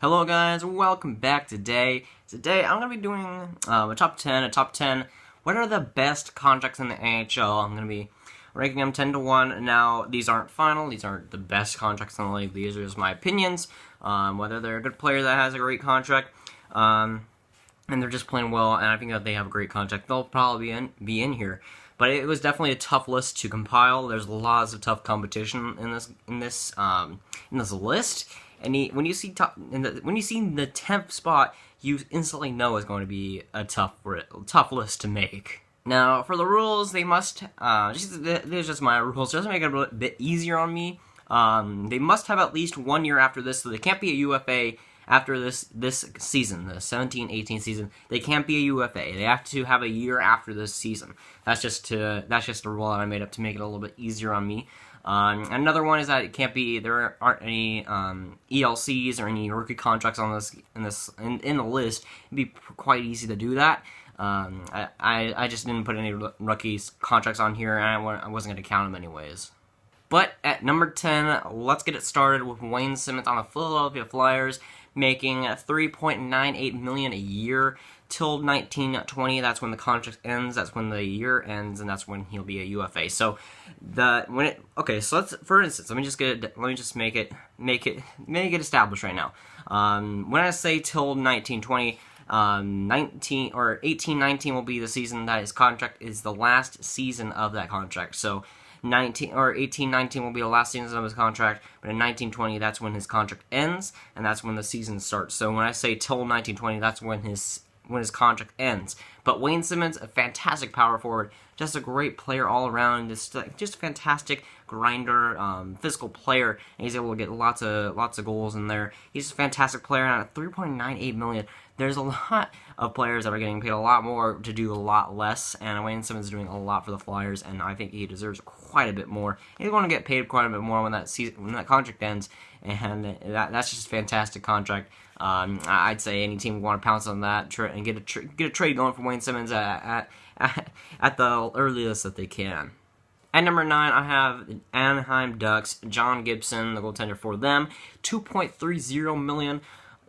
Hello guys, welcome back today. Today I'm going to be doing a top 10. What are the best contracts in the NHL? I'm going to be ranking them 10 to 1. Now, these aren't final, these aren't the best contracts in the league. These are just my opinions, whether they're a good player that has a great contract, and they're just playing well, and I think that they have a great contract. They'll probably be in here. But it was definitely a tough list to compile. There's lots of tough competition in this list. And when you see the 10th spot, you instantly know it's going to be a tough list to make. Now, for the rules, they must there's just my rules, just to make it a bit easier on me. They must have at least 1 year after this, so they can't be a UFA after this season, the 17-18 season. They can't be a UFA. They have to have a year after this season. That's just a rule that I made up to make it a little bit easier on me. Another one is that it can't be, there aren't any ELCs or any rookie contracts on in the list. It'd be quite easy to do that. I just didn't put any rookies contracts on here, and I wasn't going to count them anyways. But at number 10, let's get it started with Wayne Simmonds on the Philadelphia Flyers, making $3.98 million a year till 1920. That's when the contract ends. That's when the year ends, and that's when he'll be a UFA. So so let's, for instance, let me just make it established right now. When I say till 1920, 18-19 will be the season that his contract is the last season of that contract. So 18-19 will be the last season of his contract, but in 19-20, that's when his contract ends, and that's when the season starts. So when I say till 19-20, that's when his contract ends. But Wayne Simmonds, a fantastic power forward, just a great player all around, just a fantastic grinder, physical player, and he's able to get lots of goals in there. He's a fantastic player, and at $3.98 million, there's a lot of players that are getting paid a lot more to do a lot less, and Wayne Simmonds is doing a lot for the Flyers, and I think he deserves quite a bit more. He's going to get paid quite a bit more when that contract ends, and that's just a fantastic contract. I'd say any team would want to pounce on that and get a trade going for Wayne Simmonds at the earliest that they can. At number 9, I have the Anaheim Ducks, John Gibson, the goaltender for them, $2.30 million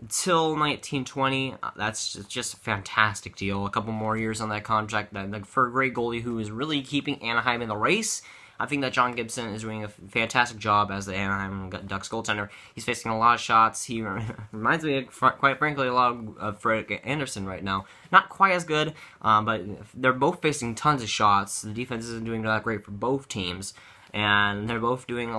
till 1920. That's just a fantastic deal. A couple more years on that contract. For a great goalie who is really keeping Anaheim in the race, I think that John Gibson is doing a fantastic job as the Anaheim Ducks goaltender. He's facing a lot of shots. He reminds me, quite frankly, a lot of Frederick Anderson right now. Not quite as good, but they're both facing tons of shots. The defense isn't doing that great for both teams, and they're both doing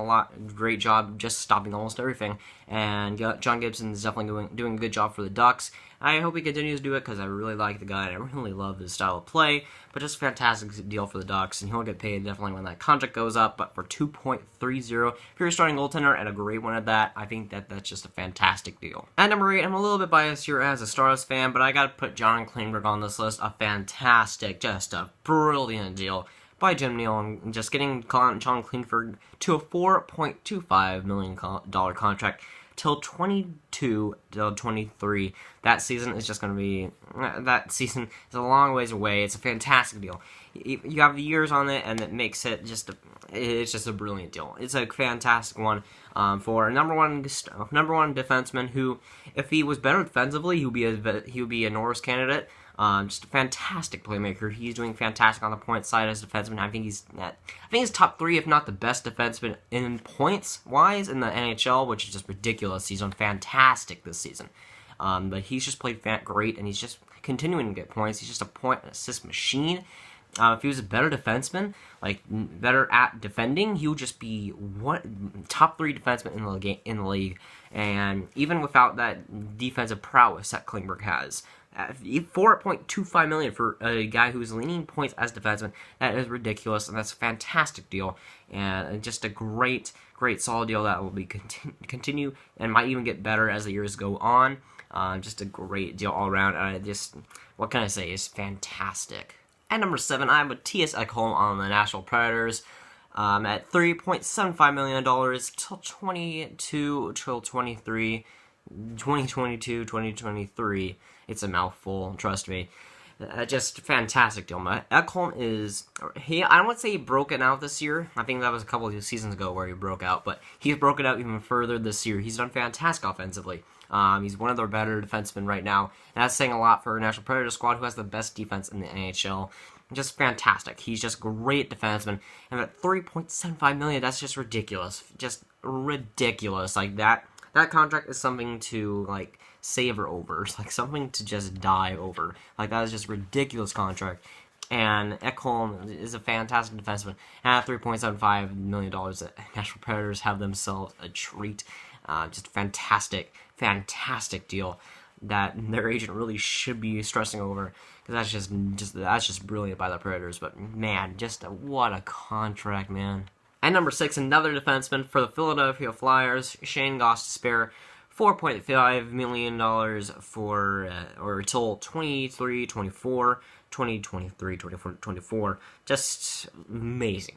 great job just stopping almost everything. And John Gibson is definitely doing a good job for the Ducks. I hope he continues to do it because I really like the guy and I really love his style of play. But just a fantastic deal for the Ducks, and he'll get paid definitely when that contract goes up. But for $2.30, if you're a starting goaltender and a great one at that, I think that's just a fantastic deal. At number 8, I'm a little bit biased here as a Stars fan, but I got to put John Klingberg on this list. A fantastic, just a brilliant deal by Jim Neal, and just getting John Klingberg to a $4.25 million contract till 22-23. That season is just going to be, that season is a long ways away. It's a fantastic deal. You have the years on it, and it makes it it's just a brilliant deal. It's a fantastic one for a number one defenseman who, if he was better defensively, he would be a Norris candidate. Just a fantastic playmaker. He's doing fantastic on the point side as a defenseman. I think he's top 3, if not the best defenseman in points wise in the NHL, which is just ridiculous. He's done fantastic this season. But he's just played great, and he's just continuing to get points. He's just a point and assist machine. If he was a better defenseman, like better at defending, he would just be top 3 defenseman in the league. And even without that defensive prowess that Klingberg has, $4.25 million for a guy who's leading points as defenseman, that is ridiculous, and that's a fantastic deal, and just a great solid deal that will be continue and might even get better as the years go on. Just a great deal all around. What can I say? It's fantastic. At number 7, I have Mattias Ekholm on the Nashville Predators. At $3.75 million till 2022-2023. It's a mouthful, trust me. Just a fantastic deal. Ekholm is, I don't want to say he broke it out this year. I think that was a couple of seasons ago where he broke out, but he's broken out even further this year. He's done fantastic offensively. He's one of their better defensemen right now, and that's saying a lot for a National Predators squad who has the best defense in the NHL. Just fantastic. He's just great defenseman, and at $3.75 million, that's just ridiculous. Just ridiculous. Like that contract is something to like savor over. It's like something to just die over. Like that is just ridiculous contract. And Ekholm is a fantastic defenseman. And at $3.75 million, the National Predators have themselves a treat. Just fantastic deal that their agent really should be stressing over, because that's just brilliant by the Predators. But man, just what a contract, man. At number 6, another defenseman for the Philadelphia Flyers, Shane Gostisbehere, $4.5 million for or until 2023-24. 2023-24. Just amazing.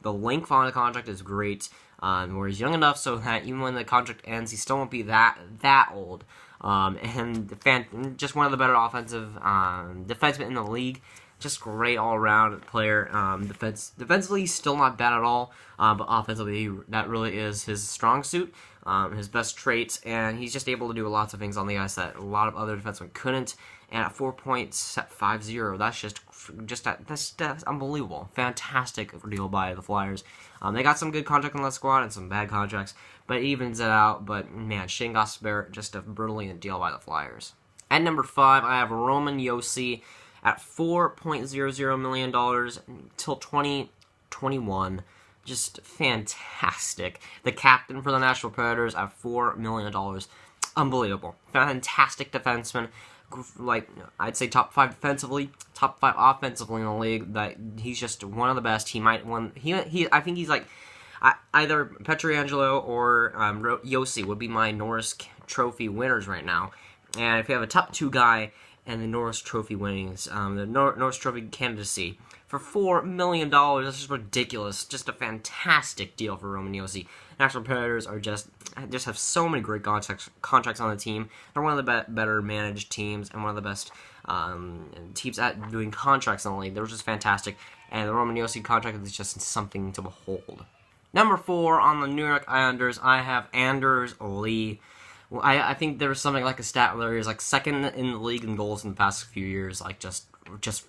The length on the contract is great. Where he's young enough so that even when the contract ends, he still won't be that old. And just one of the better offensive defensemen in the league. Just great all-around player. Defensively, he's still not bad at all. But offensively, that really is his strong suit, his best traits, and he's just able to do lots of things on the ice that a lot of other defensemen couldn't. And at 4.50, that's unbelievable. Fantastic deal by the Flyers. They got some good contracts on that squad and some bad contracts, but it evens it out. But man, Shane Gostisbehere, just a brilliant deal by the Flyers. At number 5, I have Roman Josi at $4.00 million until 2021. Just fantastic. The captain for the National Predators at $4 million. Unbelievable. Fantastic defenseman. Like, I'd say top 5 defensively, top 5 offensively in the league. That he's just one of the best. He might win. I think he's like either Pietrangelo or Josi would be my Norris Trophy winners right now. And if you have a top 2 guy and the Norris Trophy winnings, the Norris Trophy candidacy for $4 million, that's just ridiculous. Just a fantastic deal for Roman Josi. National Predators are just have so many great contracts on the team. They're one of the better managed teams and one of the best teams at doing contracts in the league. They're just fantastic, and the Roman Josi contract is just something to behold. Number 4 on the New York Islanders, I have Anders Lee. Well, I think there was something like a stat where he was like second in the league in goals in the past few years, like just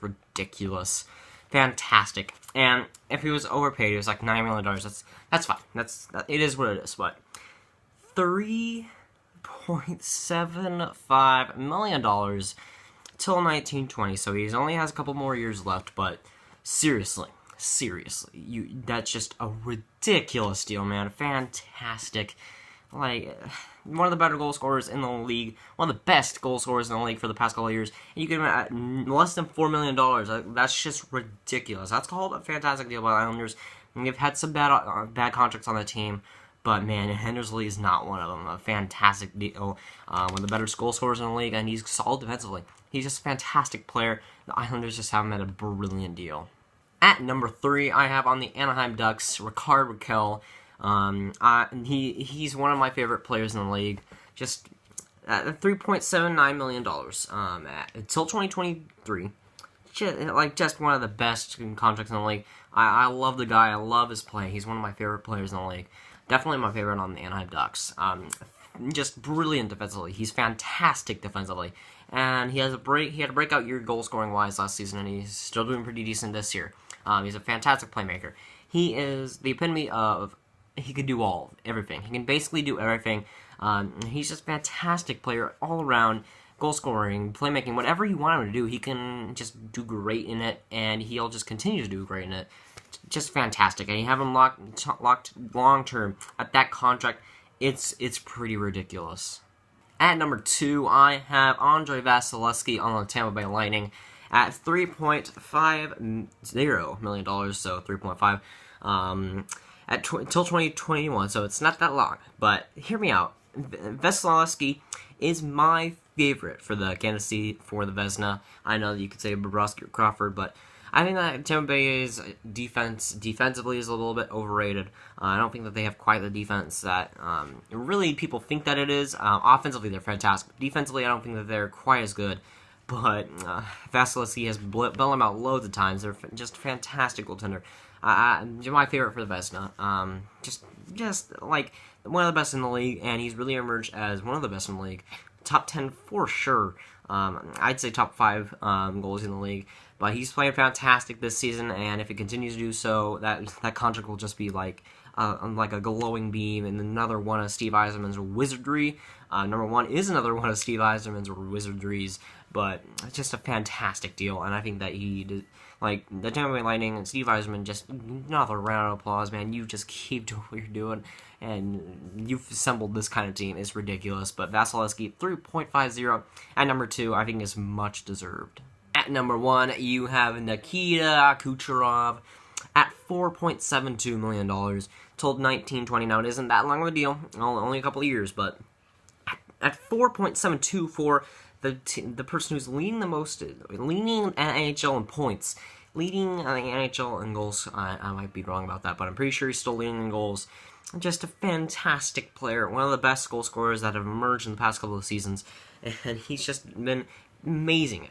ridiculous. Fantastic. And if he was overpaid, it was like $9 million. That's fine. It is what it is. But $3.75 million till 1920. So he only has a couple more years left. But seriously, that's just a ridiculous deal, man. Fantastic. Like, one of the better goal scorers in the league, one of the best goal scorers in the league for the past couple of years, and you give him at less than $4 million. That's just ridiculous. That's called a fantastic deal by the Islanders. And they've had some bad contracts on the team, but man, Anders Lee is not one of them. A fantastic deal. One of the better goal scorers in the league, and he's solid defensively. He's just a fantastic player. The Islanders just have him at a brilliant deal. At number 3, I have on the Anaheim Ducks, Rickard Rakell. He's one of my favorite players in the league. Just $3.79 million until 2023. Just one of the best contracts in the league. I love the guy. I love his play. He's one of my favorite players in the league. Definitely my favorite on the Anaheim Ducks. Just brilliant defensively. He's fantastic defensively, and he had a breakout year goal scoring wise last season, and he's still doing pretty decent this year. He's a fantastic playmaker. He is the epitome of he can do everything. He can basically do everything. He's just a fantastic player all around. Goal scoring, playmaking, whatever you want him to do, he can just do great in it, and he'll just continue to do great in it. Just fantastic. And you have him locked long term at that contract. It's pretty ridiculous. At number 2, I have Andrei Vasilevskiy on the Tampa Bay Lightning at $3.50 million, so 3.5 until 2021. So it's not that long. But hear me out. Vasilevskiy is my favorite for the candidacy for the Vezina. I know that you could say Bobrovsky or Crawford, but I think that Tampa Bay's defensively is a little bit overrated. I don't think that they have quite the defense that really people think that it is. Offensively, they're fantastic. Defensively, I don't think that they're quite as good. But Vasilevskiy has bailed them out loads of times. They're just a fantastic goaltender. My favorite for the Vezina. Just like one of the best in the league, and he's really emerged as one of the best in the league. Top 10 for sure. I'd say top 5 goalies in the league. But he's playing fantastic this season, and if he continues to do so, that contract will just be like a glowing beam, and another one of Steve Yzerman's wizardry. Number 1 is another one of Steve Yzerman's wizardries, but it's just a fantastic deal, and I think that he did, like, the Tampa Bay Lightning and Steve Yzerman, just another round of applause, man. You just keep doing what you're doing, and you've assembled this kind of team. It's ridiculous, but Vasilevsky, 3.50, at number 2, I think is much deserved. At number 1, you have Nikita Kucherov at $4.72 million. Told 1920. Now, it isn't that long of a deal, only a couple of years, but at 4.72 for the person who's leading the most, leading NHL in points, leading the NHL in goals. I might be wrong about that, but I'm pretty sure he's still leading in goals. Just a fantastic player, one of the best goal scorers that have emerged in the past couple of seasons, and he's just been amazing,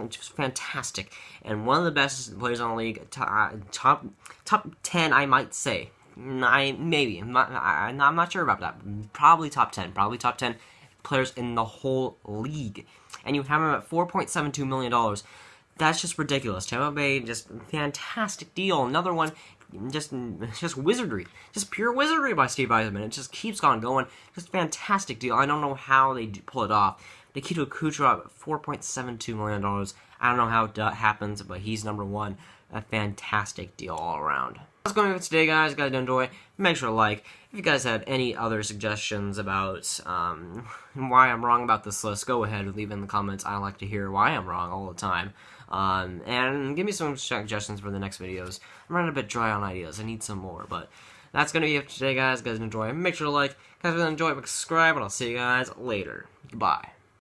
just fantastic, and one of the best players in the league, top 10, I might say. I'm not sure about that. Probably top 10 players in the whole league, and you have him at $4.72 million. That's just ridiculous. Tampa Bay, just fantastic deal. Another one, just wizardry, just pure wizardry by Steve Yzerman. It just keeps on going. Just fantastic deal. I don't know how they pull it off. Nikita Kucherov, $4.72 million. I don't know how that happens, but he's number 1. A fantastic deal all around. That's going to be it today, guys. If you guys did enjoy, make sure to like. If you guys have any other suggestions about why I'm wrong about this list, go ahead and leave in the comments. I like to hear why I'm wrong all the time. And give me some suggestions for the next videos. I'm running a bit dry on ideas. I need some more, but that's going to be it for today, guys. If you guys enjoy, make sure to like. If you guys really enjoy, subscribe, and I'll see you guys later. Goodbye.